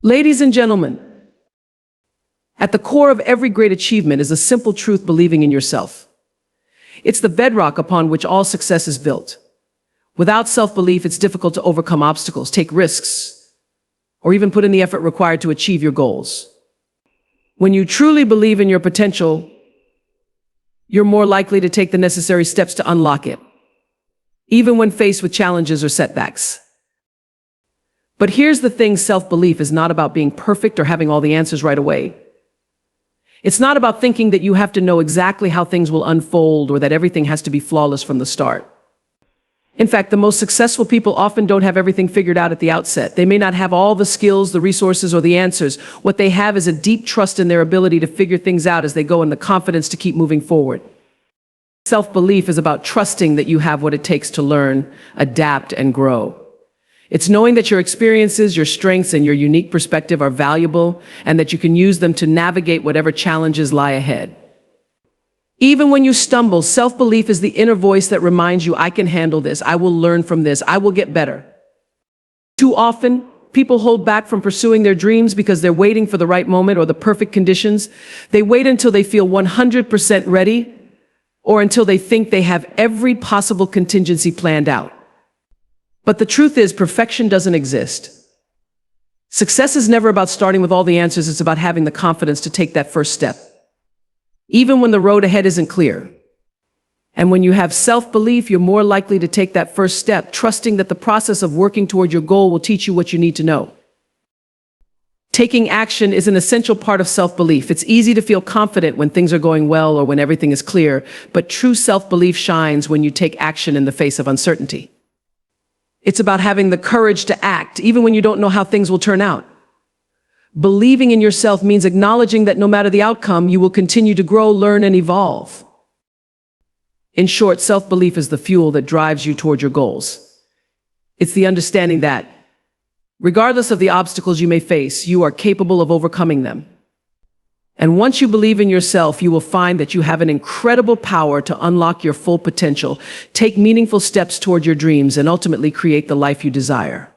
Ladies and gentlemen, at the core of every great achievement is a simple truth: believing in yourself. It's the bedrock upon which all success is built. Without self-belief, it's difficult to overcome obstacles, take risks, or even put in the effort required to achieve your goals. When you truly believe in your potential, you're more likely to take the necessary steps to unlock it, even when faced with challenges or setbacks. But here's the thing: self-belief is not about being perfect or having all the answers right away. It's not about thinking that you have to know exactly how things will unfold or that everything has to be flawless from the start. In fact, the most successful people often don't have everything figured out at the outset. They may not have all the skills, the resources, or the answers. What they have is a deep trust in their ability to figure things out as they go, and the confidence to keep moving forward. Self-belief is about trusting that you have what it takes to learn, adapt, and grow. It's knowing that your experiences, your strengths, and your unique perspective are valuable, and that you can use them to navigate whatever challenges lie ahead. Even when you stumble, self-belief is the inner voice that reminds you, I can handle this, I will learn from this, I will get better. Too often, people hold back from pursuing their dreams because they're waiting for the right moment or the perfect conditions. They wait until they feel 100% ready, or until they think they have every possible contingency planned out. But the truth is, perfection doesn't exist. Success is never about starting with all the answers. It's about having the confidence to take that first step, even when the road ahead isn't clear. And when you have self-belief, you're more likely to take that first step, trusting that the process of working toward your goal will teach you what you need to know. Taking action is an essential part of self-belief. It's easy to feel confident when things are going well or when everything is clear, but true self-belief shines when you take action in the face of uncertainty. It's about having the courage to act, even when you don't know how things will turn out. Believing in yourself means acknowledging that no matter the outcome, you will continue to grow, learn, and evolve. In short, self-belief is the fuel that drives you toward your goals. It's the understanding that, regardless of the obstacles you may face, you are capable of overcoming them. And once you believe in yourself, you will find that you have an incredible power to unlock your full potential, take meaningful steps toward your dreams, and ultimately create the life you desire.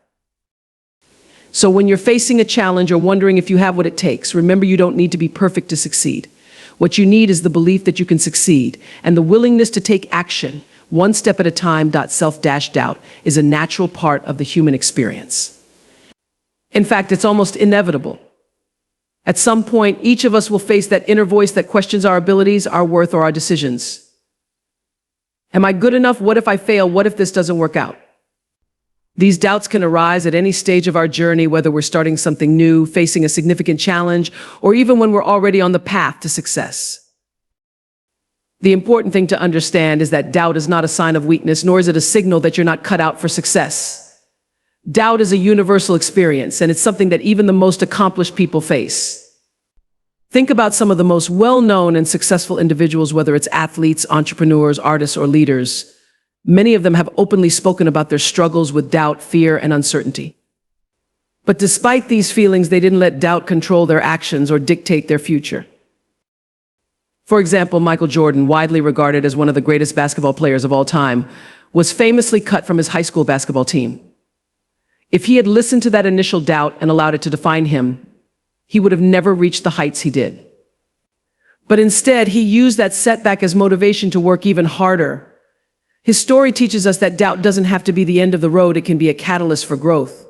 So when you're facing a challenge or wondering if you have what it takes, remember, you don't need to be perfect to succeed. What you need is the belief that you can succeed, and the willingness to take action, one step at a time. Self-doubt is a natural part of the human experience. In fact, it's almost inevitable. At some point, each of us will face that inner voice that questions our abilities, our worth, or our decisions. Am I good enough? What if I fail? What if this doesn't work out? These doubts can arise at any stage of our journey, whether we're starting something new, facing a significant challenge, or even when we're already on the path to success. The important thing to understand is that doubt is not a sign of weakness, nor is it a signal that you're not cut out for success. Doubt is a universal experience, and it's something that even the most accomplished people face. Think about some of the most well-known and successful individuals, whether it's athletes, entrepreneurs, artists, or leaders. Many of them have openly spoken about their struggles with doubt, fear, and uncertainty. But despite these feelings, they didn't let doubt control their actions or dictate their future. For example, Michael Jordan, widely regarded as one of the greatest basketball players of all time, was famously cut from his high school basketball team. If he had listened to that initial doubt and allowed it to define him, he would have never reached the heights he did. But instead, he used that setback as motivation to work even harder. His story teaches us that doubt doesn't have to be the end of the road. It can be a catalyst for growth.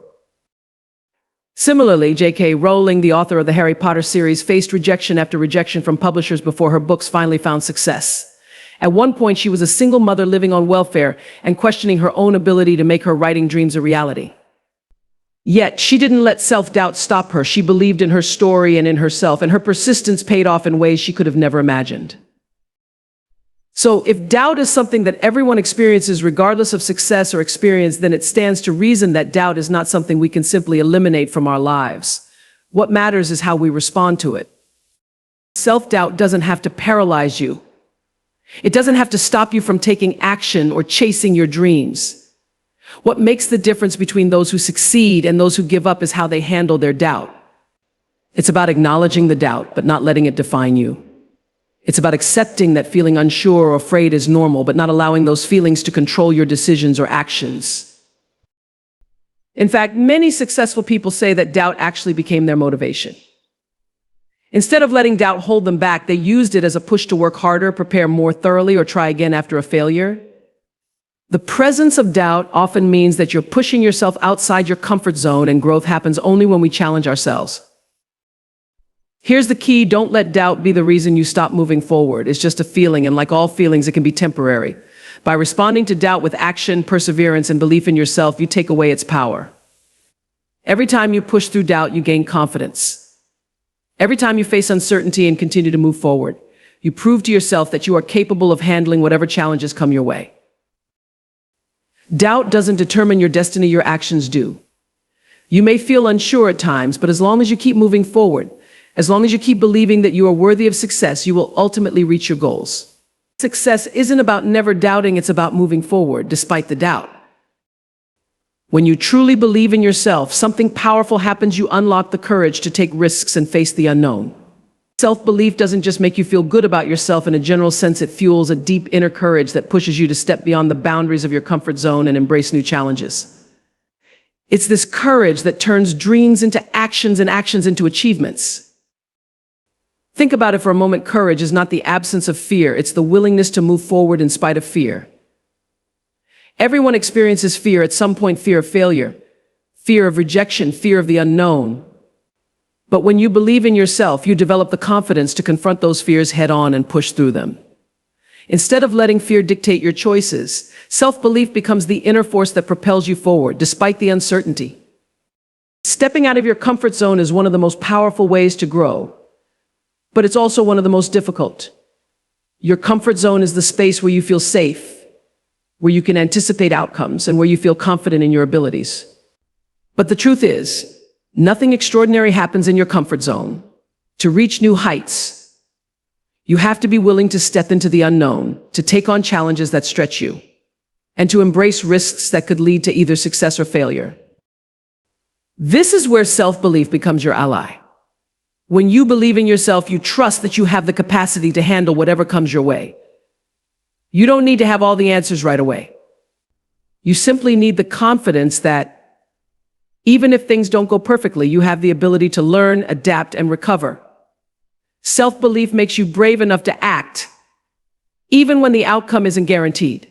Similarly, J.K. Rowling, the author of the Harry Potter series, faced rejection after rejection from publishers before her books finally found success. At one point, she was a single mother living on welfare and questioning her own ability to make her writing dreams a reality. Yet, she didn't let self-doubt stop her. She believed in her story and in herself, and her persistence paid off in ways she could have never imagined. So, if doubt is something that everyone experiences regardless of success or experience, then it stands to reason that doubt is not something we can simply eliminate from our lives. What matters is how we respond to it. Self-doubt doesn't have to paralyze you. It doesn't have to stop you from taking action or chasing your dreams. What makes the difference between those who succeed and those who give up is how they handle their doubt. It's about acknowledging the doubt, but not letting it define you. It's about accepting that feeling unsure or afraid is normal, but not allowing those feelings to control your decisions or actions. In fact, many successful people say that doubt actually became their motivation. Instead of letting doubt hold them back, they used it as a push to work harder, prepare more thoroughly, or try again after a failure. The presence of doubt often means that you're pushing yourself outside your comfort zone, and growth happens only when we challenge ourselves. Here's the key: don't let doubt be the reason you stop moving forward. It's just a feeling, and like all feelings, it can be temporary. By responding to doubt with action, perseverance, and belief in yourself, you take away its power. Every time you push through doubt, you gain confidence. Every time you face uncertainty and continue to move forward, you prove to yourself that you are capable of handling whatever challenges come your way. Doubt doesn't determine your destiny, your actions do. You may feel unsure at times, but as long as you keep moving forward, as long as you keep believing that you are worthy of success, you will ultimately reach your goals. Success isn't about never doubting, it's about moving forward despite the doubt. When you truly believe in yourself, something powerful happens. You unlock the courage to take risks and face the unknown. Self-belief doesn't just make you feel good about yourself in a general sense, it fuels a deep inner courage that pushes you to step beyond the boundaries of your comfort zone and embrace new challenges. It's this courage that turns dreams into actions and actions into achievements. Think about it for a moment. Courage is not the absence of fear, it's the willingness to move forward in spite of fear. Everyone experiences fear at some point: fear of failure, fear of rejection, fear of the unknown. But when you believe in yourself, you develop the confidence to confront those fears head on and push through them. Instead of letting fear dictate your choices, self-belief becomes the inner force that propels you forward, despite the uncertainty. Stepping out of your comfort zone is one of the most powerful ways to grow, but it's also one of the most difficult. Your comfort zone is the space where you feel safe, where you can anticipate outcomes, and where you feel confident in your abilities. But the truth is, nothing extraordinary happens in your comfort zone. To reach new heights, you have to be willing to step into the unknown, to take on challenges that stretch you, and to embrace risks that could lead to either success or failure. This is where self-belief becomes your ally. When you believe in yourself, you trust that you have the capacity to handle whatever comes your way. You don't need to have all the answers right away. You simply need the confidence that even if things don't go perfectly, you have the ability to learn, adapt, and recover. Self-belief makes you brave enough to act, even when the outcome isn't guaranteed.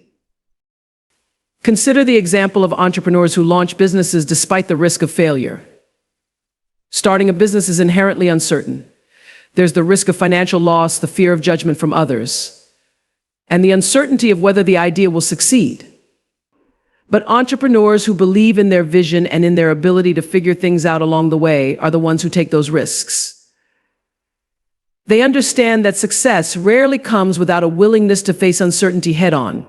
Consider the example of entrepreneurs who launch businesses despite the risk of failure. Starting a business is inherently uncertain. There's the risk of financial loss, the fear of judgment from others, and the uncertainty of whether the idea will succeed. But entrepreneurs who believe in their vision and in their ability to figure things out along the way are the ones who take those risks. They understand that success rarely comes without a willingness to face uncertainty head-on.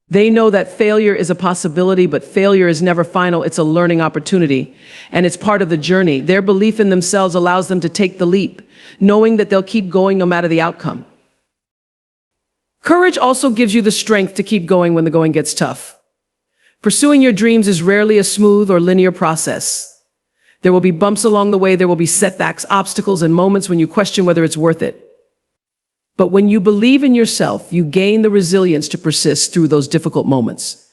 They know that failure is a possibility, but failure is never final. It's a learning opportunity, and it's part of the journey. Their belief in themselves allows them to take the leap, knowing that they'll keep going no matter the outcome. Courage also gives you the strength to keep going when the going gets tough. Pursuing your dreams is rarely a smooth or linear process. There will be bumps along the way, there will be setbacks, obstacles, and moments when you question whether it's worth it. But when you believe in yourself, you gain the resilience to persist through those difficult moments.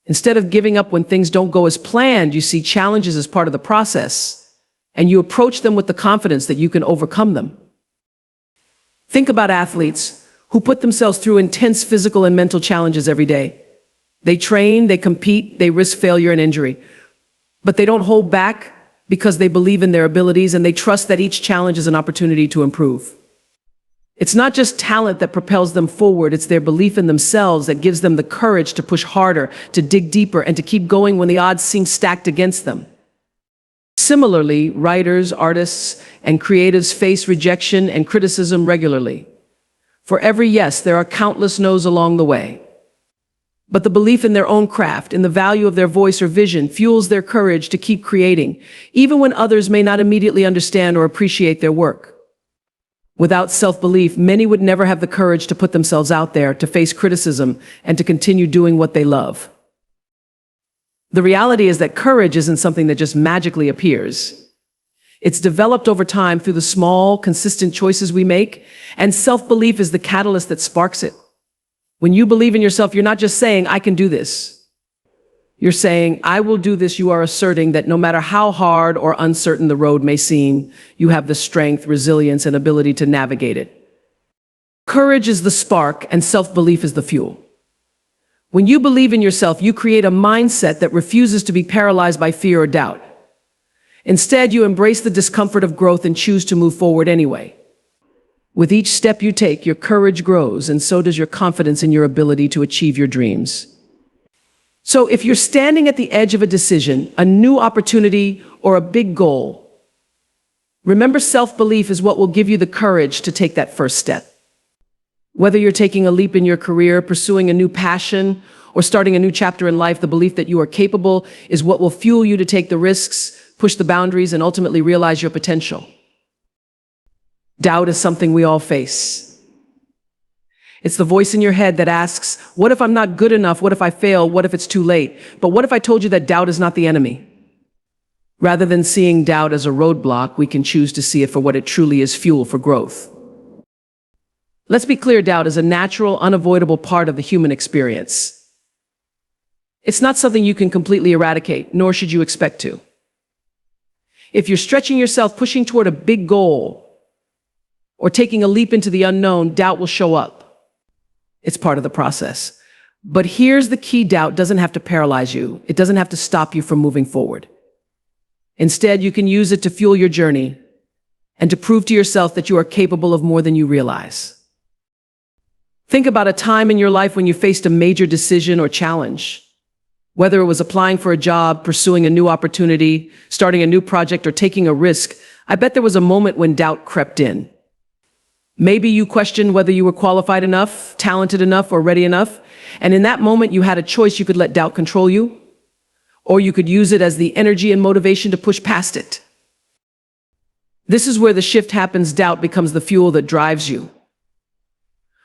Instead of giving up when things don't go as planned, you see challenges as part of the process, and you approach them with the confidence that you can overcome them. Think about athletes who put themselves through intense physical and mental challenges every day. They train, they compete, they risk failure and injury. But they don't hold back because they believe in their abilities and they trust that each challenge is an opportunity to improve. It's not just talent that propels them forward, it's their belief in themselves that gives them the courage to push harder, to dig deeper, and to keep going when the odds seem stacked against them. Similarly, writers, artists, and creatives face rejection and criticism regularly. For every yes, there are countless no's along the way. But the belief in their own craft, in the value of their voice or vision, fuels their courage to keep creating, even when others may not immediately understand or appreciate their work. Without self-belief, many would never have the courage to put themselves out there, to face criticism, and to continue doing what they love. The reality is that courage isn't something that just magically appears. It's developed over time through the small, consistent choices we make, and self-belief is the catalyst that sparks it. When you believe in yourself, you're not just saying, "I can do this." You're saying, I will do this. You are asserting that no matter how hard or uncertain the road may seem, you have the strength, resilience, and ability to navigate it. Courage is the spark and self-belief is the fuel. When you believe in yourself, you create a mindset that refuses to be paralyzed by fear or doubt. Instead, you embrace the discomfort of growth and choose to move forward anyway. With each step you take, your courage grows, and so does your confidence in your ability to achieve your dreams. So if you're standing at the edge of a decision, a new opportunity, or a big goal, remember self-belief is what will give you the courage to take that first step. Whether you're taking a leap in your career, pursuing a new passion, or starting a new chapter in life, the belief that you are capable is what will fuel you to take the risks, push the boundaries, and ultimately realize your potential. Doubt is something we all face. It's the voice in your head that asks, what if I'm not good enough? What if I fail? What if it's too late? But what if I told you that doubt is not the enemy? Rather than seeing doubt as a roadblock, we can choose to see it for what it truly is: fuel for growth. Let's be clear, doubt is a natural, unavoidable part of the human experience. It's not something you can completely eradicate, nor should you expect to. If you're stretching yourself, pushing toward a big goal, or taking a leap into the unknown, doubt will show up. It's part of the process. But here's the key: doubt doesn't have to paralyze you. It doesn't have to stop you from moving forward. Instead, you can use it to fuel your journey and to prove to yourself that you are capable of more than you realize. Think about a time in your life when you faced a major decision or challenge. Whether it was applying for a job, pursuing a new opportunity, starting a new project, or taking a risk, I bet there was a moment when doubt crept in. Maybe you questioned whether you were qualified enough, talented enough, or ready enough. And in that moment, you had a choice. You could let doubt control you, or you could use it as the energy and motivation to push past it. This is where the shift happens. Doubt becomes the fuel that drives you.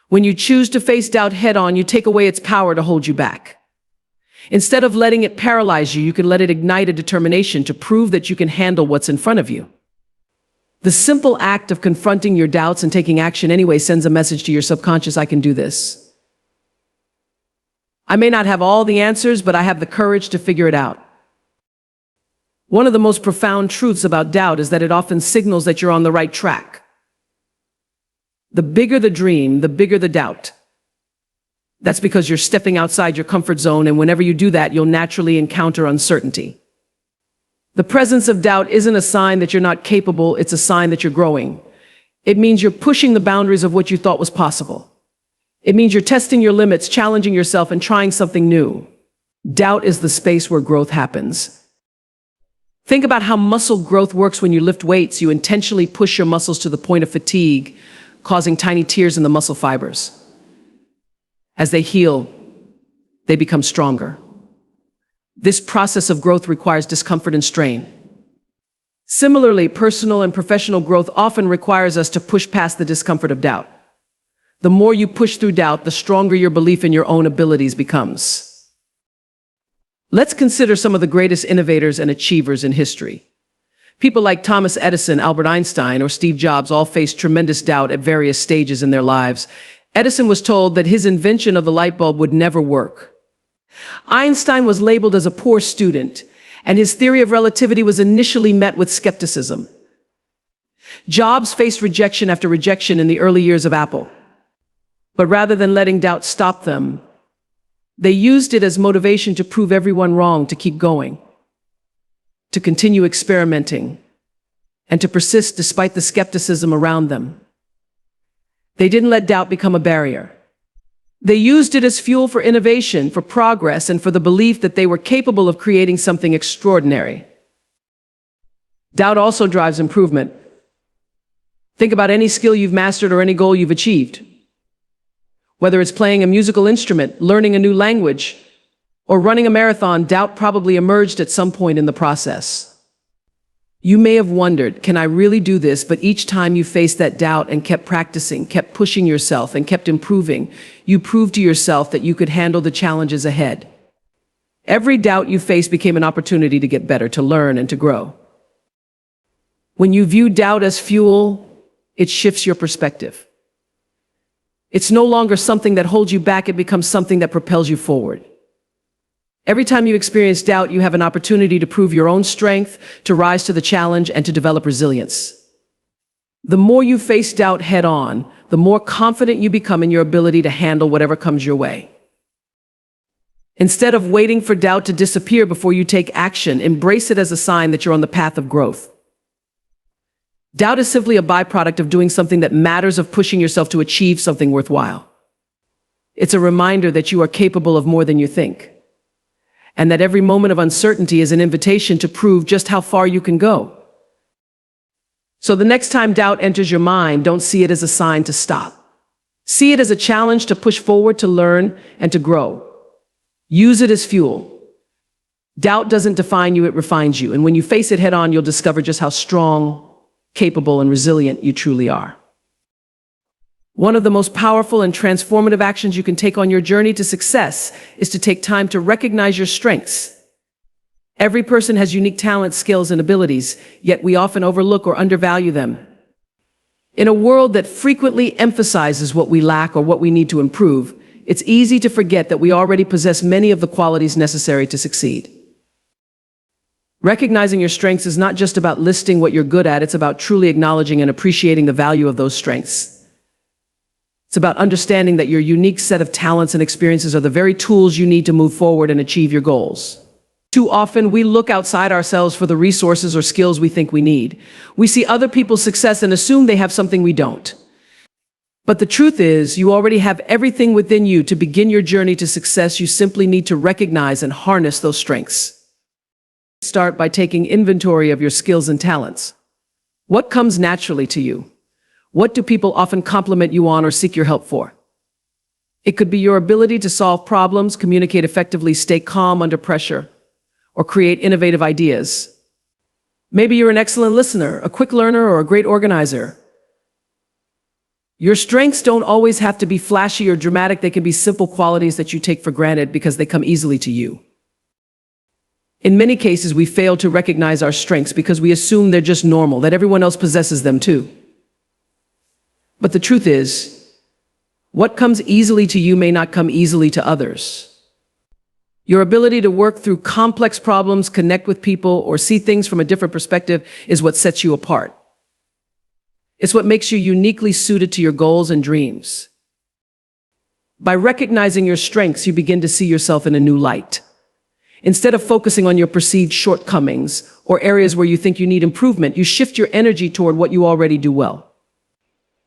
When you choose to face doubt head on, you take away its power to hold you back. Instead of letting it paralyze you, you can let it ignite a determination to prove that you can handle what's in front of you. The simple act of confronting your doubts and taking action anyway sends a message to your subconscious: I can do this. I may not have all the answers, but I have the courage to figure it out. One of the most profound truths about doubt is that it often signals that you're on the right track. The bigger the dream, the bigger the doubt. That's because you're stepping outside your comfort zone, and whenever you do that, you'll naturally encounter uncertainty. The presence of doubt isn't a sign that you're not capable, it's a sign that you're growing. It means you're pushing the boundaries of what you thought was possible. It means you're testing your limits, challenging yourself, and trying something new. Doubt is the space where growth happens. Think about how muscle growth works. When you lift weights, you intentionally push your muscles to the point of fatigue, causing tiny tears in the muscle fibers. As they heal, they become stronger. This process of growth requires discomfort and strain. Similarly, personal and professional growth often requires us to push past the discomfort of doubt. The more you push through doubt, the stronger your belief in your own abilities becomes. Let's consider some of the greatest innovators and achievers in history. People like Thomas Edison, Albert Einstein, or Steve Jobs all faced tremendous doubt at various stages in their lives. Edison was told that his invention of the light bulb would never work. Einstein was labeled as a poor student, and his theory of relativity was initially met with skepticism. Jobs faced rejection after rejection in the early years of Apple. But rather than letting doubt stop them, they used it as motivation to prove everyone wrong, to keep going, to continue experimenting, and to persist despite the skepticism around them. They didn't let doubt become a barrier. They used it as fuel for innovation, for progress, and for the belief that they were capable of creating something extraordinary. Doubt also drives improvement. Think about any skill you've mastered or any goal you've achieved. Whether it's playing a musical instrument, learning a new language, or running a marathon, doubt probably emerged at some point in the process. You may have wondered, can I really do this? But each time you faced that doubt and kept practicing, kept pushing yourself, and kept improving, you proved to yourself that you could handle the challenges ahead. Every doubt you faced became an opportunity to get better, to learn, and to grow. When you view doubt as fuel, it shifts your perspective. It's no longer something that holds you back, it becomes something that propels you forward. Every time you experience doubt, you have an opportunity to prove your own strength, to rise to the challenge, and to develop resilience. The more you face doubt head on, the more confident you become in your ability to handle whatever comes your way. Instead of waiting for doubt to disappear before you take action, embrace it as a sign that you're on the path of growth. Doubt is simply a byproduct of doing something that matters, of pushing yourself to achieve something worthwhile. It's a reminder that you are capable of more than you think, and that every moment of uncertainty is an invitation to prove just how far you can go. So the next time doubt enters your mind, don't see it as a sign to stop. See it as a challenge to push forward, to learn, and to grow. Use it as fuel. Doubt doesn't define you, it refines you. And when you face it head on, you'll discover just how strong, capable, and resilient you truly are. One of the most powerful and transformative actions you can take on your journey to success is to take time to recognize your strengths. Every person has unique talents, skills, and abilities, yet we often overlook or undervalue them. In a world that frequently emphasizes what we lack or what we need to improve, it's easy to forget that we already possess many of the qualities necessary to succeed. Recognizing your strengths is not just about listing what you're good at, it's about truly acknowledging and appreciating the value of those strengths. It's about understanding that your unique set of talents and experiences are the very tools you need to move forward and achieve your goals. Too often, we look outside ourselves for the resources or skills we think we need. We see other people's success and assume they have something we don't. But the truth is, you already have everything within you to begin your journey to success. You simply need to recognize and harness those strengths. Start by taking inventory of your skills and talents. What comes naturally to you? What do people often compliment you on or seek your help for? It could be your ability to solve problems, communicate effectively, stay calm under pressure, or create innovative ideas. Maybe you're an excellent listener, a quick learner, or a great organizer. Your strengths don't always have to be flashy or dramatic. They can be simple qualities that you take for granted because they come easily to you. In many cases, we fail to recognize our strengths because we assume they're just normal, that everyone else possesses them too. But the truth is, what comes easily to you may not come easily to others. Your ability to work through complex problems, connect with people, or see things from a different perspective is what sets you apart. It's what makes you uniquely suited to your goals and dreams. By recognizing your strengths, you begin to see yourself in a new light. Instead of focusing on your perceived shortcomings or areas where you think you need improvement, you shift your energy toward what you already do well.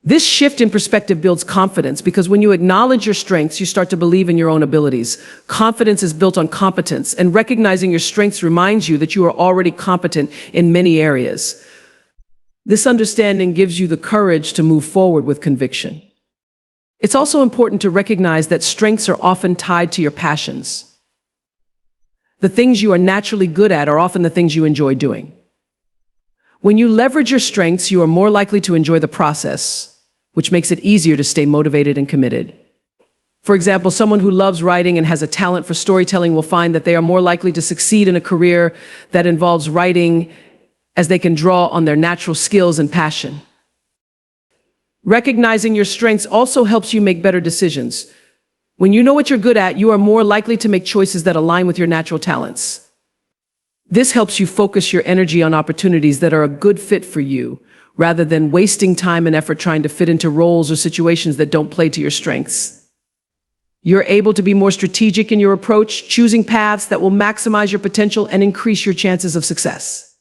This shift in perspective builds confidence because when you acknowledge your strengths, you start to believe in your own abilities. Confidence is built on competence, and recognizing your strengths reminds you that you are already competent in many areas. This understanding gives you the courage to move forward with conviction. It's also important to recognize that strengths are often tied to your passions. The things you are naturally good at are often the things you enjoy doing. When you leverage your strengths, you are more likely to enjoy the process, which makes it easier to stay motivated and committed. For example, someone who loves writing and has a talent for storytelling will find that they are more likely to succeed in a career that involves writing, as they can draw on their natural skills and passion. Recognizing your strengths also helps you make better decisions. When you know what you're good at, you are more likely to make choices that align with your natural talents. This helps you focus your energy on opportunities that are a good fit for you, rather than wasting time and effort trying to fit into roles or situations that don't play to your strengths. You're able to be more strategic in your approach, choosing paths that will maximize your potential and increase your chances of success.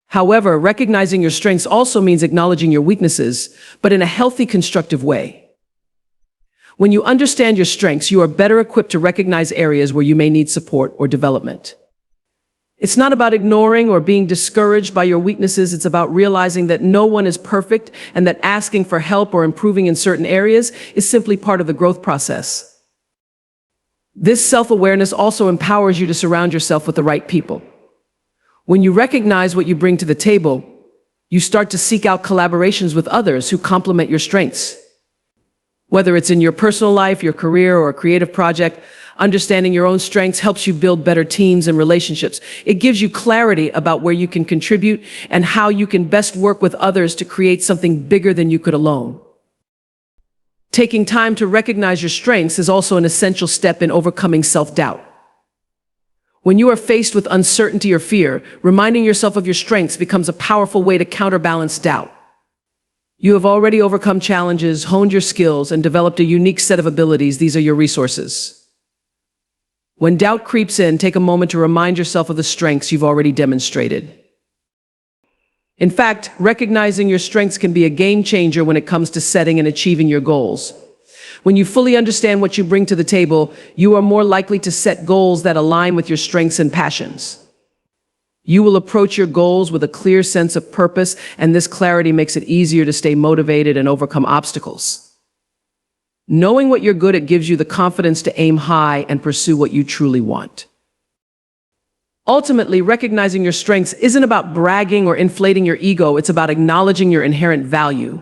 However, recognizing your strengths also means acknowledging your weaknesses, but in a healthy, constructive way. When you understand your strengths, you are better equipped to recognize areas where you may need support or development. It's not about ignoring or being discouraged by your weaknesses. It's about realizing that no one is perfect and that asking for help or improving in certain areas is simply part of the growth process. This self-awareness also empowers you to surround yourself with the right people. When you recognize what you bring to the table, you start to seek out collaborations with others who complement your strengths. Whether it's in your personal life, your career, or a creative project, understanding your own strengths helps you build better teams and relationships. It gives you clarity about where you can contribute and how you can best work with others to create something bigger than you could alone. Taking time to recognize your strengths is also an essential step in overcoming self-doubt. When you are faced with uncertainty or fear, reminding yourself of your strengths becomes a powerful way to counterbalance doubt. You have already overcome challenges, honed your skills, and developed a unique set of abilities. These are your resources. When doubt creeps in, take a moment to remind yourself of the strengths you've already demonstrated. In fact, recognizing your strengths can be a game changer when it comes to setting and achieving your goals. When you fully understand what you bring to the table, you are more likely to set goals that align with your strengths and passions. You will approach your goals with a clear sense of purpose, and this clarity makes it easier to stay motivated and overcome obstacles. Knowing what you're good at gives you the confidence to aim high and pursue what you truly want. Ultimately, recognizing your strengths isn't about bragging or inflating your ego, it's about acknowledging your inherent value.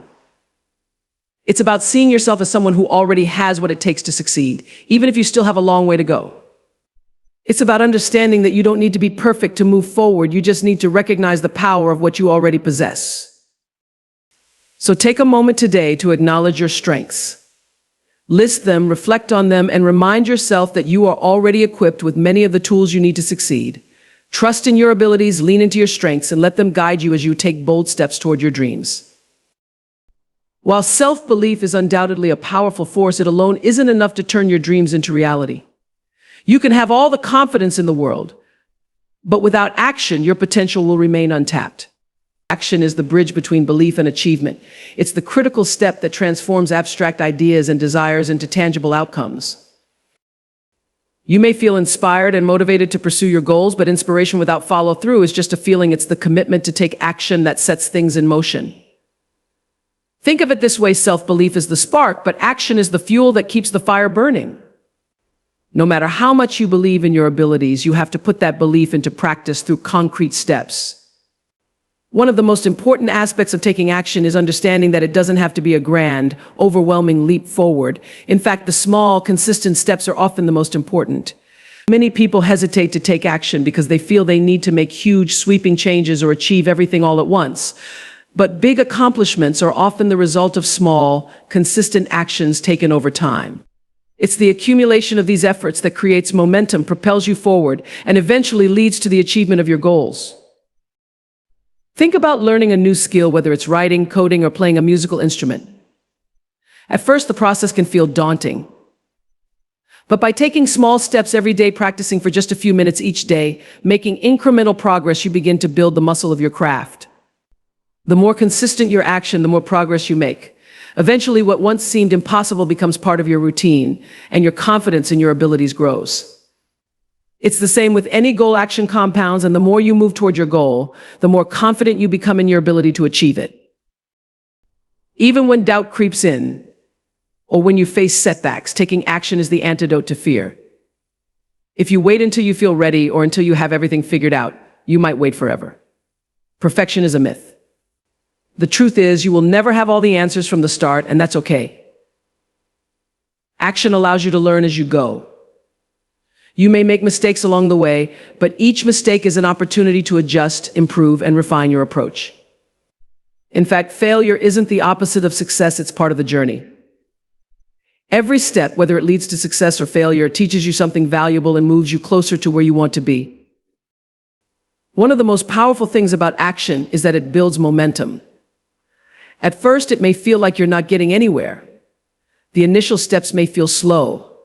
It's about seeing yourself as someone who already has what it takes to succeed, even if you still have a long way to go. It's about understanding that you don't need to be perfect to move forward, you just need to recognize the power of what you already possess. So take a moment today to acknowledge your strengths. List them, reflect on them, and remind yourself that you are already equipped with many of the tools you need to succeed. Trust in your abilities, lean into your strengths, and let them guide you as you take bold steps toward your dreams. While self-belief is undoubtedly a powerful force, it alone isn't enough to turn your dreams into reality. You can have all the confidence in the world, but without action, your potential will remain untapped. Action is the bridge between belief and achievement. It's the critical step that transforms abstract ideas and desires into tangible outcomes. You may feel inspired and motivated to pursue your goals, but inspiration without follow-through is just a feeling. It's the commitment to take action that sets things in motion. Think of it this way: self-belief is the spark, but action is the fuel that keeps the fire burning. No matter how much you believe in your abilities, you have to put that belief into practice through concrete steps. One of the most important aspects of taking action is understanding that it doesn't have to be a grand, overwhelming leap forward. In fact, the small, consistent steps are often the most important. Many people hesitate to take action because they feel they need to make huge, sweeping changes or achieve everything all at once. But big accomplishments are often the result of small, consistent actions taken over time. It's the accumulation of these efforts that creates momentum, propels you forward, and eventually leads to the achievement of your goals. Think about learning a new skill, whether it's writing, coding, or playing a musical instrument. At first, the process can feel daunting. But by taking small steps every day, practicing for just a few minutes each day, making incremental progress, you begin to build the muscle of your craft. The more consistent your action, the more progress you make. Eventually, what once seemed impossible becomes part of your routine, and your confidence in your abilities grows. It's the same with any goal. Action compounds, and the more you move toward your goal, the more confident you become in your ability to achieve it. Even when doubt creeps in, or when you face setbacks, taking action is the antidote to fear. If you wait until you feel ready or until you have everything figured out, you might wait forever. Perfection is a myth. The truth is, you will never have all the answers from the start, and that's okay. Action allows you to learn as you go. You may make mistakes along the way, but each mistake is an opportunity to adjust, improve, and refine your approach. In fact, failure isn't the opposite of success, it's part of the journey. Every step, whether it leads to success or failure, teaches you something valuable and moves you closer to where you want to be. One of the most powerful things about action is that it builds momentum. At first, it may feel like you're not getting anywhere. The initial steps may feel slow,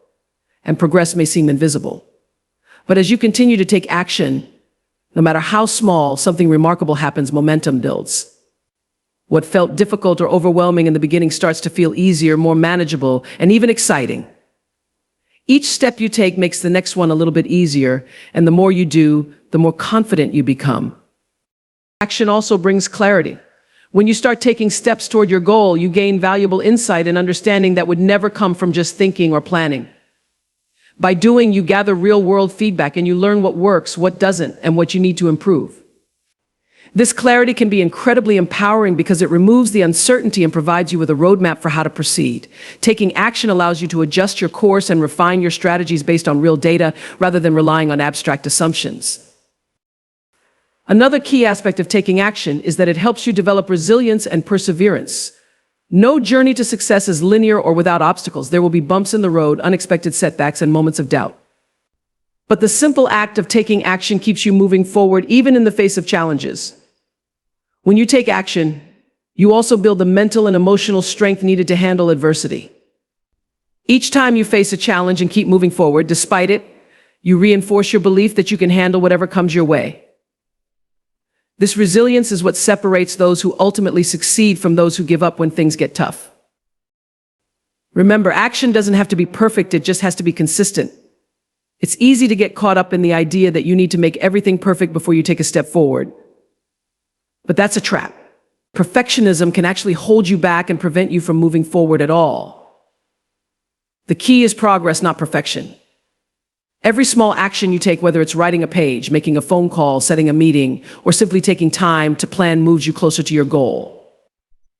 and progress may seem invisible. But as you continue to take action, no matter how small, something remarkable happens. Momentum builds. What felt difficult or overwhelming in the beginning starts to feel easier, more manageable, and even exciting. Each step you take makes the next one a little bit easier, and the more you do, the more confident you become. Action also brings clarity. When you start taking steps toward your goal, you gain valuable insight and understanding that would never come from just thinking or planning. By doing, you gather real-world feedback and you learn what works, what doesn't, and what you need to improve. This clarity can be incredibly empowering because it removes the uncertainty and provides you with a roadmap for how to proceed. Taking action allows you to adjust your course and refine your strategies based on real data rather than relying on abstract assumptions. Another key aspect of taking action is that it helps you develop resilience and perseverance. No journey to success is linear or without obstacles. There will be bumps in the road, unexpected setbacks, and moments of doubt. But the simple act of taking action keeps you moving forward even in the face of challenges. When you take action, you also build the mental and emotional strength needed to handle adversity. Each time you face a challenge and keep moving forward, despite it, you reinforce your belief that you can handle whatever comes your way. This resilience is what separates those who ultimately succeed from those who give up when things get tough. Remember, action doesn't have to be perfect, it just has to be consistent. It's easy to get caught up in the idea that you need to make everything perfect before you take a step forward. But that's a trap. Perfectionism can actually hold you back and prevent you from moving forward at all. The key is progress, not perfection. Every small action you take, whether it's writing a page, making a phone call, setting a meeting, or simply taking time to plan, moves you closer to your goal.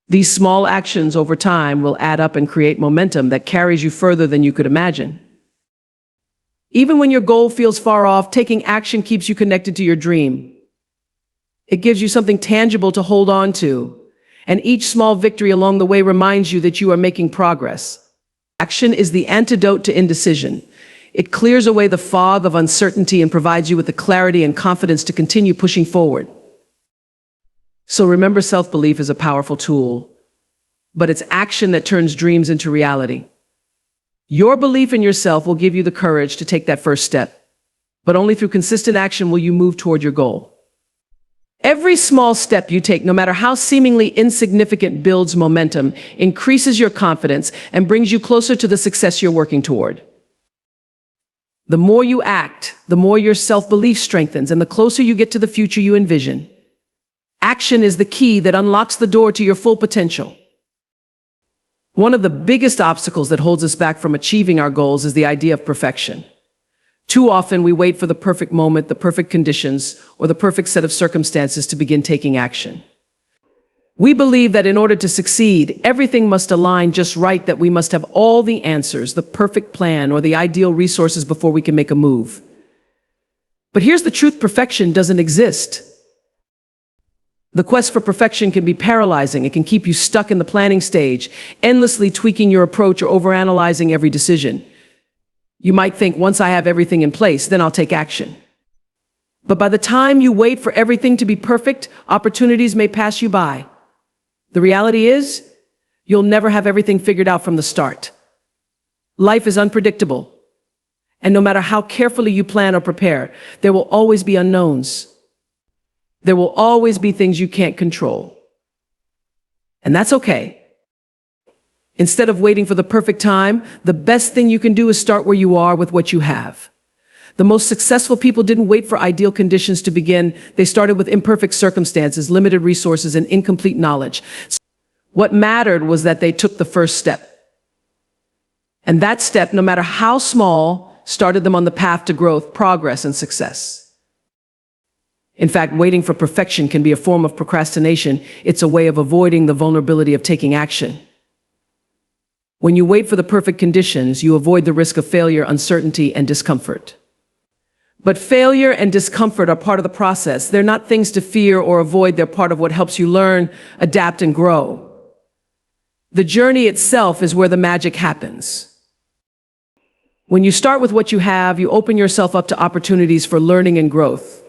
These small actions over time will add up and create momentum that carries you further than you could imagine. Even when your goal feels far off, taking action keeps you connected to your dream. It gives you something tangible to hold on to, and each small victory along the way reminds you that you are making progress. Action is the antidote to indecision. It clears away the fog of uncertainty and provides you with the clarity and confidence to continue pushing forward. So remember, self-belief is a powerful tool, but it's action that turns dreams into reality. Your belief in yourself will give you the courage to take that first step, but only through consistent action will you move toward your goal. Every small step you take, no matter how seemingly insignificant, builds momentum, increases your confidence, and brings you closer to the success you're working toward. The more you act, the more your self-belief strengthens, and the closer you get to the future you envision. Action is the key that unlocks the door to your full potential. One of the biggest obstacles that holds us back from achieving our goals is the idea of perfection. Too often we wait for the perfect moment, the perfect conditions, or the perfect set of circumstances to begin taking action. We believe that in order to succeed, everything must align just right, that we must have all the answers, the perfect plan, or the ideal resources before we can make a move. But here's the truth: perfection doesn't exist. The quest for perfection can be paralyzing. It can keep you stuck in the planning stage, endlessly tweaking your approach or overanalyzing every decision. You might think, once I have everything in place, then I'll take action. But by the time you wait for everything to be perfect, opportunities may pass you by. The reality is, you'll never have everything figured out from the start. Life is unpredictable, and no matter how carefully you plan or prepare, there will always be unknowns. There will always be things you can't control. And that's okay. Instead of waiting for the perfect time, the best thing you can do is start where you are with what you have. The most successful people didn't wait for ideal conditions to begin. They started with imperfect circumstances, limited resources, and incomplete knowledge. What mattered was that they took the first step. And that step, no matter how small, started them on the path to growth, progress, and success. In fact, waiting for perfection can be a form of procrastination. It's a way of avoiding the vulnerability of taking action. When you wait for the perfect conditions, you avoid the risk of failure, uncertainty, and discomfort. But failure and discomfort are part of the process. They're not things to fear or avoid. They're part of what helps you learn, adapt, and grow. The journey itself is where the magic happens. When you start with what you have, you open yourself up to opportunities for learning and growth.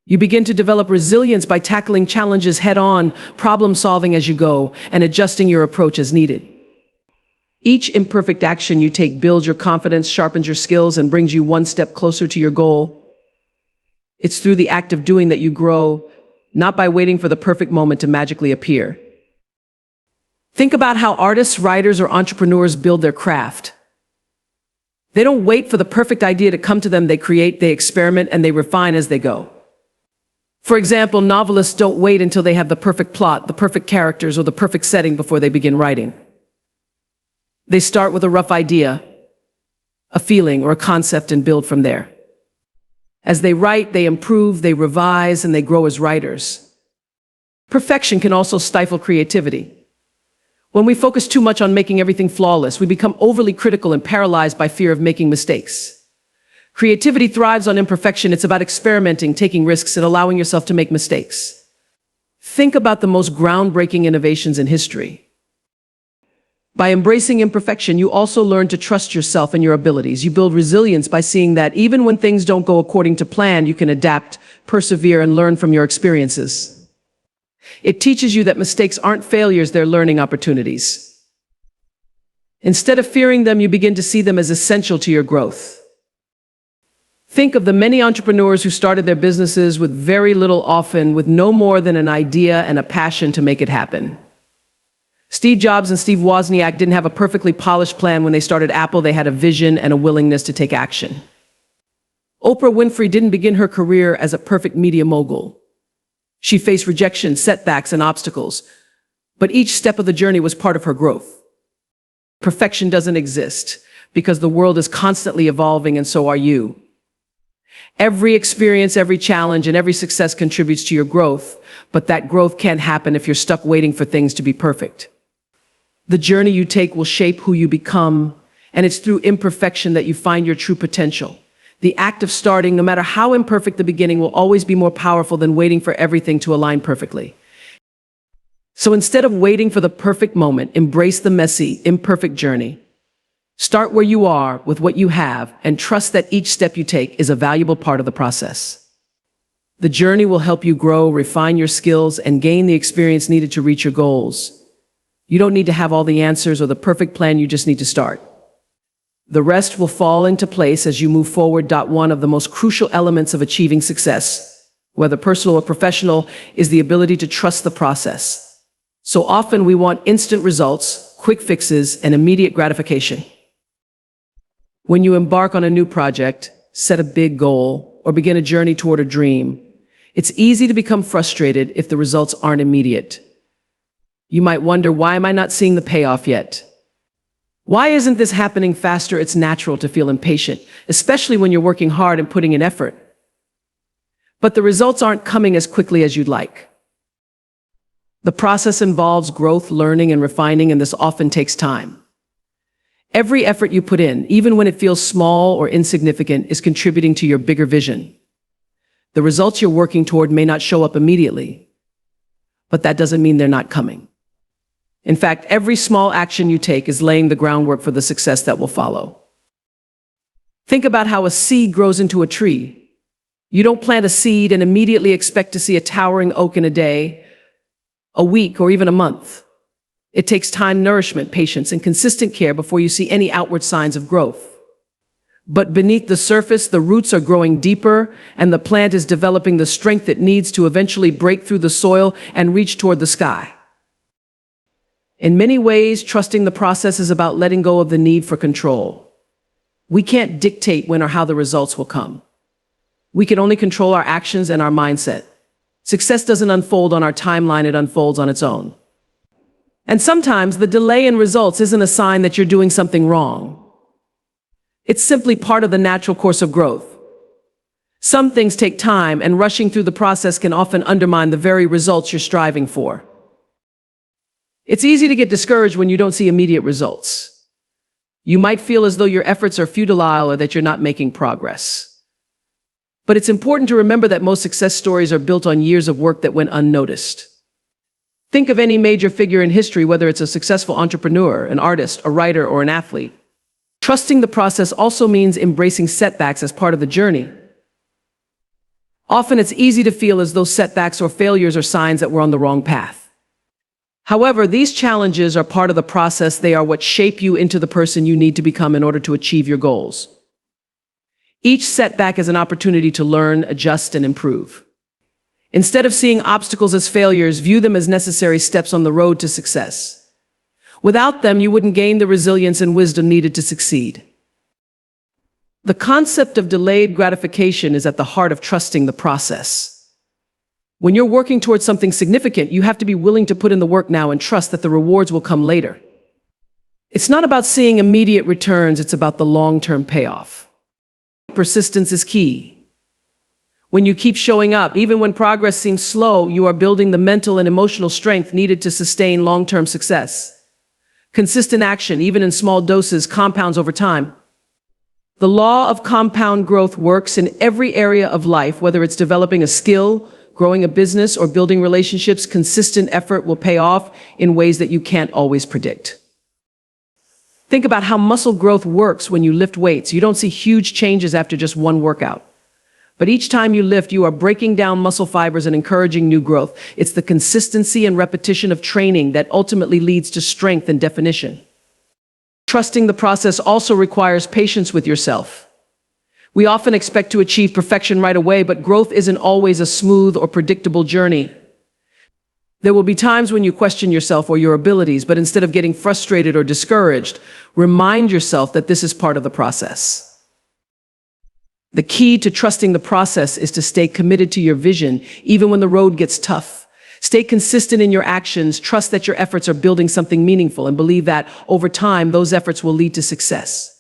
You begin to develop resilience by tackling challenges head-on, problem-solving as you go, and adjusting your approach as needed. Each imperfect action you take builds your confidence, sharpens your skills, and brings you one step closer to your goal. It's through the act of doing that you grow, not by waiting for the perfect moment to magically appear. Think about how artists, writers, or entrepreneurs build their craft. They don't wait for the perfect idea to come to them. They create, they experiment, and they refine as they go. For example, novelists don't wait until they have the perfect plot, the perfect characters, or the perfect setting before they begin writing. They start with a rough idea, a feeling, or a concept, and build from there. As they write, they improve, they revise, and they grow as writers. Perfection can also stifle creativity. When we focus too much on making everything flawless, we become overly critical and paralyzed by fear of making mistakes. Creativity thrives on imperfection. It's about experimenting, taking risks, and allowing yourself to make mistakes. Think about the most groundbreaking innovations in history. By embracing imperfection, you also learn to trust yourself and your abilities. You build resilience by seeing that even when things don't go according to plan, you can adapt, persevere, and learn from your experiences. It teaches you that mistakes aren't failures, they're learning opportunities. Instead of fearing them, you begin to see them as essential to your growth. Think of the many entrepreneurs who started their businesses with very little, often with no more than an idea and a passion to make it happen. Steve Jobs and Steve Wozniak didn't have a perfectly polished plan when they started Apple. They had a vision and a willingness to take action. Oprah Winfrey didn't begin her career as a perfect media mogul. She faced rejection, setbacks, and obstacles, but each step of the journey was part of her growth. Perfection doesn't exist because the world is constantly evolving, and so are you. Every experience, every challenge, and every success contributes to your growth, but that growth can't happen if you're stuck waiting for things to be perfect. The journey you take will shape who you become, and it's through imperfection that you find your true potential. The act of starting, no matter how imperfect the beginning, will always be more powerful than waiting for everything to align perfectly. So instead of waiting for the perfect moment, embrace the messy, imperfect journey. Start where you are with what you have, and trust that each step you take is a valuable part of the process. The journey will help you grow, refine your skills, and gain the experience needed to reach your goals. You don't need to have all the answers or the perfect plan, you just need to start. The rest will fall into place as you move forward. One of the most crucial elements of achieving success, whether personal or professional, is the ability to trust the process. So often we want instant results, quick fixes, and immediate gratification. When you embark on a new project, set a big goal, or begin a journey toward a dream, it's easy to become frustrated if the results aren't immediate. You might wonder, why am I not seeing the payoff yet? Why isn't this happening faster? It's natural to feel impatient, especially when you're working hard and putting in effort. But the results aren't coming as quickly as you'd like. The process involves growth, learning, and refining, and this often takes time. Every effort you put in, even when it feels small or insignificant, is contributing to your bigger vision. The results you're working toward may not show up immediately, but that doesn't mean they're not coming. In fact, every small action you take is laying the groundwork for the success that will follow. Think about how a seed grows into a tree. You don't plant a seed and immediately expect to see a towering oak in a day, a week, or even a month. It takes time, nourishment, patience, and consistent care before you see any outward signs of growth. But beneath the surface, the roots are growing deeper, and the plant is developing the strength it needs to eventually break through the soil and reach toward the sky. In many ways, trusting the process is about letting go of the need for control. We can't dictate when or how the results will come. We can only control our actions and our mindset. Success doesn't unfold on our timeline, it unfolds on its own. And sometimes the delay in results isn't a sign that you're doing something wrong. It's simply part of the natural course of growth. Some things take time, and rushing through the process can often undermine the very results you're striving for. It's easy to get discouraged when you don't see immediate results. You might feel as though your efforts are futile or that you're not making progress. But it's important to remember that most success stories are built on years of work that went unnoticed. Think of any major figure in history, whether it's a successful entrepreneur, an artist, a writer, or an athlete. Trusting the process also means embracing setbacks as part of the journey. Often it's easy to feel as though setbacks or failures are signs that we're on the wrong path. However, these challenges are part of the process. They are what shape you into the person you need to become in order to achieve your goals. Each setback is an opportunity to learn, adjust, and improve. Instead of seeing obstacles as failures, view them as necessary steps on the road to success. Without them, you wouldn't gain the resilience and wisdom needed to succeed. The concept of delayed gratification is at the heart of trusting the process. When you're working towards something significant, you have to be willing to put in the work now and trust that the rewards will come later. It's not about seeing immediate returns, it's about the long-term payoff. Persistence is key. When you keep showing up, even when progress seems slow, you are building the mental and emotional strength needed to sustain long-term success. Consistent action, even in small doses, compounds over time. The law of compound growth works in every area of life, whether it's developing a skill, growing a business, or building relationships. Consistent effort will pay off in ways that you can't always predict. Think about how muscle growth works when you lift weights. You don't see huge changes after just one workout. But each time you lift, you are breaking down muscle fibers and encouraging new growth. It's the consistency and repetition of training that ultimately leads to strength and definition. Trusting the process also requires patience with yourself. We often expect to achieve perfection right away, but growth isn't always a smooth or predictable journey. There will be times when you question yourself or your abilities, but instead of getting frustrated or discouraged, remind yourself that this is part of the process. The key to trusting the process is to stay committed to your vision, even when the road gets tough. Stay consistent in your actions, trust that your efforts are building something meaningful, and believe that, over time, those efforts will lead to success.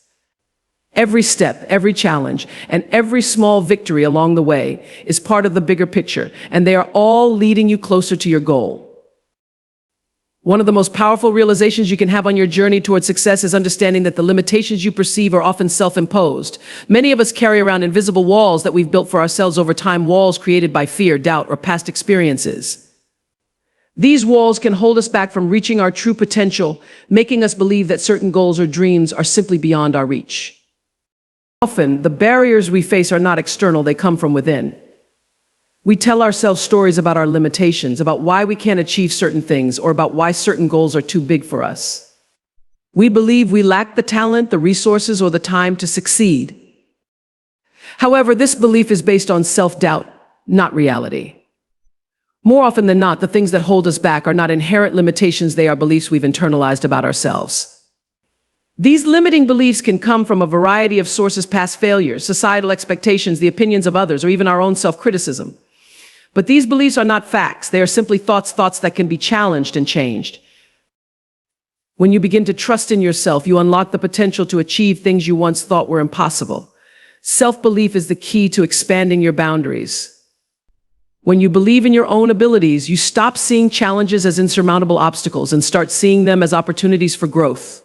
Every step, every challenge, and every small victory along the way is part of the bigger picture, and they are all leading you closer to your goal. One of the most powerful realizations you can have on your journey towards success is understanding that the limitations you perceive are often self-imposed. Many of us carry around invisible walls that we've built for ourselves over time, walls created by fear, doubt, or past experiences. These walls can hold us back from reaching our true potential, making us believe that certain goals or dreams are simply beyond our reach. Often, the barriers we face are not external, they come from within. We tell ourselves stories about our limitations, about why we can't achieve certain things, or about why certain goals are too big for us. We believe we lack the talent, the resources, or the time to succeed. However, this belief is based on self-doubt, not reality. More often than not, the things that hold us back are not inherent limitations, they are beliefs we've internalized about ourselves. These limiting beliefs can come from a variety of sources: past failures, societal expectations, the opinions of others, or even our own self-criticism. But these beliefs are not facts. They are simply thoughts that can be challenged and changed. When you begin to trust in yourself, you unlock the potential to achieve things you once thought were impossible. Self-belief is the key to expanding your boundaries. When you believe in your own abilities, you stop seeing challenges as insurmountable obstacles and start seeing them as opportunities for growth.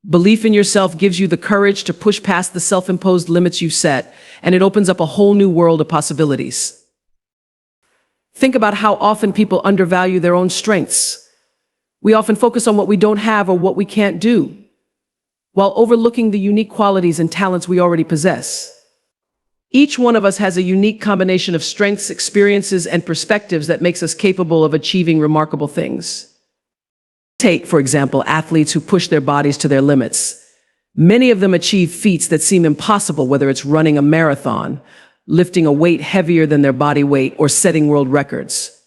Belief in yourself gives you the courage to push past the self-imposed limits you've set, and it opens up a whole new world of possibilities. Think about how often people undervalue their own strengths. We often focus on what we don't have or what we can't do, while overlooking the unique qualities and talents we already possess. Each one of us has a unique combination of strengths, experiences, and perspectives that makes us capable of achieving remarkable things. Take, for example, athletes who push their bodies to their limits. Many of them achieve feats that seem impossible, whether it's running a marathon, lifting a weight heavier than their body weight, or setting world records.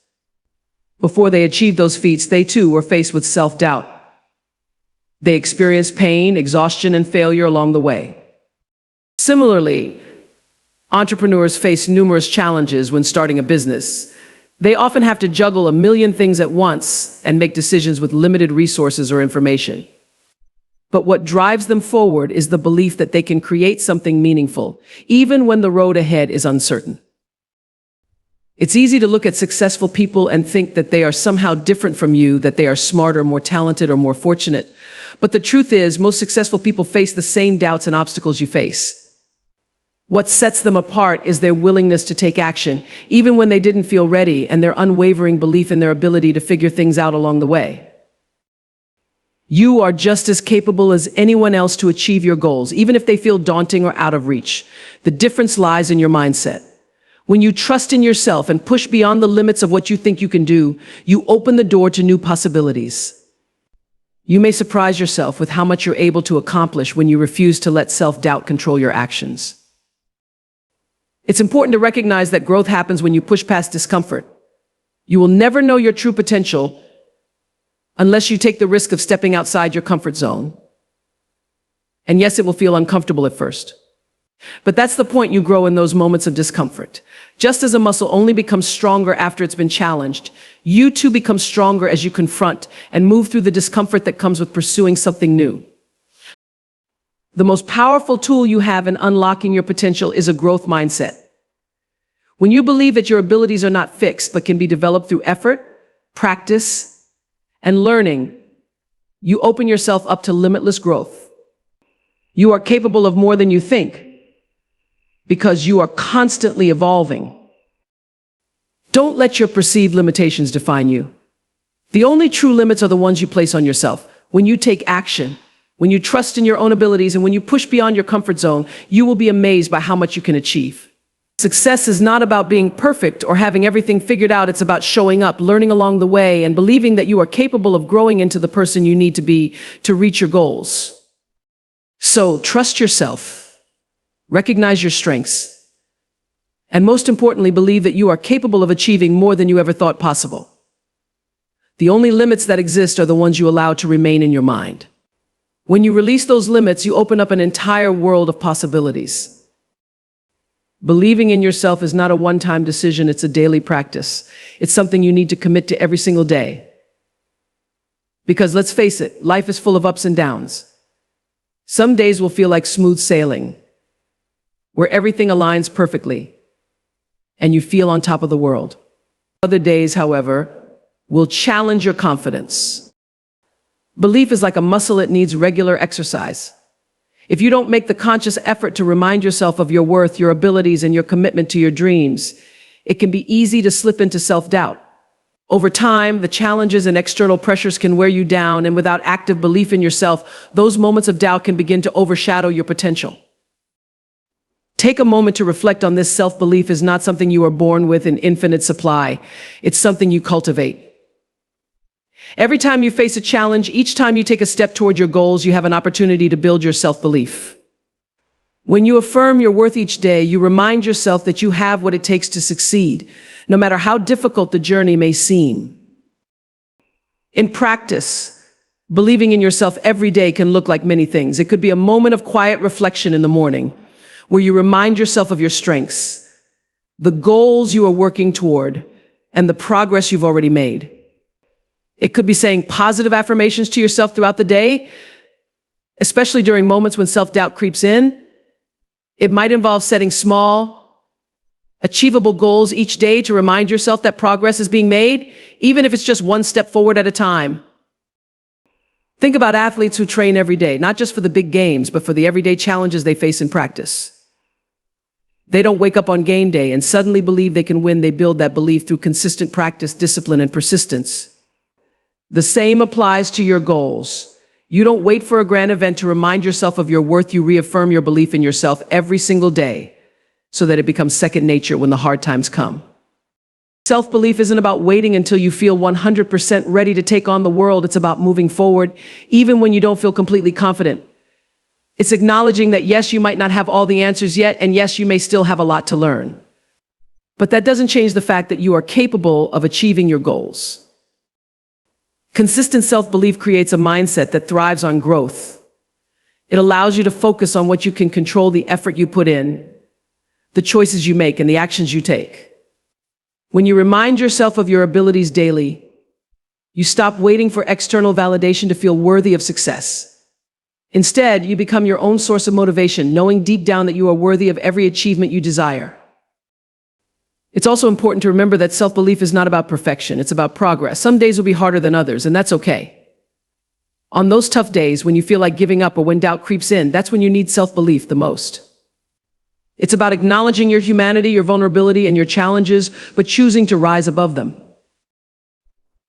Before they achieved those feats, they too were faced with self-doubt. They experienced pain, exhaustion, and failure along the way. Similarly, entrepreneurs face numerous challenges when starting a business. They often have to juggle a million things at once and make decisions with limited resources or information. But what drives them forward is the belief that they can create something meaningful, even when the road ahead is uncertain. It's easy to look at successful people and think that they are somehow different from you, that they are smarter, more talented, or more fortunate. But the truth is, most successful people face the same doubts and obstacles you face. What sets them apart is their willingness to take action, even when they didn't feel ready, and their unwavering belief in their ability to figure things out along the way. You are just as capable as anyone else to achieve your goals, even if they feel daunting or out of reach. The difference lies in your mindset. When you trust in yourself and push beyond the limits of what you think you can do, you open the door to new possibilities. You may surprise yourself with how much you're able to accomplish when you refuse to let self-doubt control your actions. It's important to recognize that growth happens when you push past discomfort. You will never know your true potential unless you take the risk of stepping outside your comfort zone. And yes, it will feel uncomfortable at first. But that's the point: you grow in those moments of discomfort. Just as a muscle only becomes stronger after it's been challenged, you too become stronger as you confront and move through the discomfort that comes with pursuing something new. The most powerful tool you have in unlocking your potential is a growth mindset. When you believe that your abilities are not fixed but can be developed through effort, practice, and learning, you open yourself up to limitless growth. You are capable of more than you think, because you are constantly evolving. Don't let your perceived limitations define you. The only true limits are the ones you place on yourself. When you take action, When you trust in your own abilities and when you push beyond your comfort zone, you will be amazed by how much you can achieve. Success is not about being perfect or having everything figured out. It's about showing up, learning along the way, and believing that you are capable of growing into the person you need to be to reach your goals. So trust yourself, recognize your strengths, and most importantly, believe that you are capable of achieving more than you ever thought possible. The only limits that exist are the ones you allow to remain in your mind. When you release those limits, you open up an entire world of possibilities. Believing in yourself is not a one-time decision, it's a daily practice. It's something you need to commit to every single day. Because let's face it, life is full of ups and downs. Some days will feel like smooth sailing, where everything aligns perfectly, and you feel on top of the world. Other days, however, will challenge your confidence. Belief is like a muscle, it needs regular exercise. If you don't make the conscious effort to remind yourself of your worth, your abilities, and your commitment to your dreams, it can be easy to slip into self-doubt. Over time, the challenges and external pressures can wear you down, and without active belief in yourself, those moments of doubt can begin to overshadow your potential. Take a moment to reflect on this. Self-belief is not something you are born with in infinite supply. It's something you cultivate. Every time you face a challenge, each time you take a step toward your goals, you have an opportunity to build your self-belief. When you affirm your worth each day, you remind yourself that you have what it takes to succeed, no matter how difficult the journey may seem. In practice, believing in yourself every day can look like many things. It could be a moment of quiet reflection in the morning, where you remind yourself of your strengths, the goals you are working toward, and the progress you've already made. It could be saying positive affirmations to yourself throughout the day, especially during moments when self-doubt creeps in. It might involve setting small, achievable goals each day to remind yourself that progress is being made, even if it's just one step forward at a time. Think about athletes who train every day, not just for the big games, but for the everyday challenges they face in practice. They don't wake up on game day and suddenly believe they can win. They build that belief through consistent practice, discipline, and persistence. The same applies to your goals. You don't wait for a grand event to remind yourself of your worth. You reaffirm your belief in yourself every single day so that it becomes second nature when the hard times come. Self-belief isn't about waiting until you feel 100% ready to take on the world. It's about moving forward, even when you don't feel completely confident. It's acknowledging that yes, you might not have all the answers yet, and yes, you may still have a lot to learn. But that doesn't change the fact that you are capable of achieving your goals. Consistent self-belief creates a mindset that thrives on growth. It allows you to focus on what you can control, the effort you put in, the choices you make, and the actions you take. When you remind yourself of your abilities daily, you stop waiting for external validation to feel worthy of success. Instead, you become your own source of motivation, knowing deep down that you are worthy of every achievement you desire. It's also important to remember that self-belief is not about perfection, it's about progress. Some days will be harder than others, and that's okay. On those tough days, when you feel like giving up or when doubt creeps in, that's when you need self-belief the most. It's about acknowledging your humanity, your vulnerability, and your challenges, but choosing to rise above them.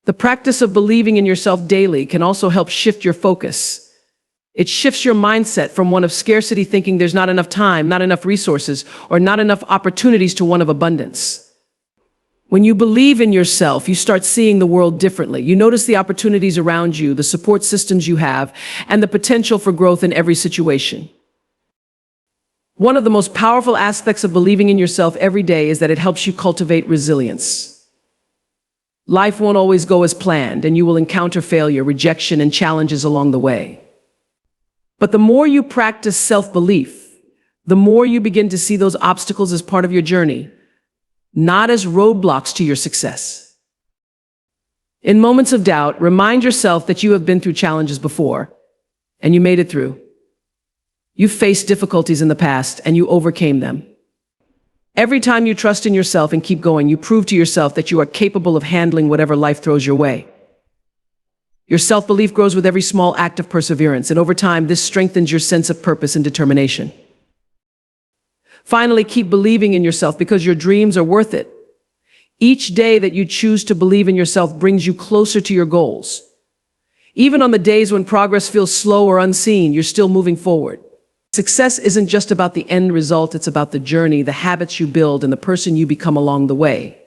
The practice of believing in yourself daily can also help shift your focus. It shifts your mindset from one of scarcity, thinking there's not enough time, not enough resources, or not enough opportunities, to one of abundance. When you believe in yourself, you start seeing the world differently. You notice the opportunities around you, the support systems you have, and the potential for growth in every situation. One of the most powerful aspects of believing in yourself every day is that it helps you cultivate resilience. Life won't always go as planned, and you will encounter failure, rejection, and challenges along the way. But the more you practice self-belief, the more you begin to see those obstacles as part of your journey, not as roadblocks to your success. In moments of doubt, remind yourself that you have been through challenges before, and you made it through. You faced difficulties in the past, and you overcame them. Every time you trust in yourself and keep going, you prove to yourself that you are capable of handling whatever life throws your way. Your self-belief grows with every small act of perseverance, and over time, this strengthens your sense of purpose and determination. Finally, keep believing in yourself because your dreams are worth it. Each day that you choose to believe in yourself brings you closer to your goals. Even on the days when progress feels slow or unseen, you're still moving forward. Success isn't just about the end result, it's about the journey, the habits you build, and the person you become along the way.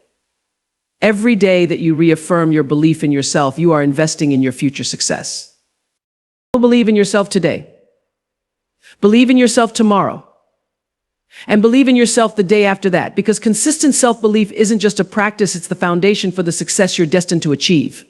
Every day that you reaffirm your belief in yourself, you are investing in your future success. Believe in yourself today. Believe in yourself tomorrow. And believe in yourself the day after that, because consistent self-belief isn't just a practice, it's the foundation for the success you're destined to achieve.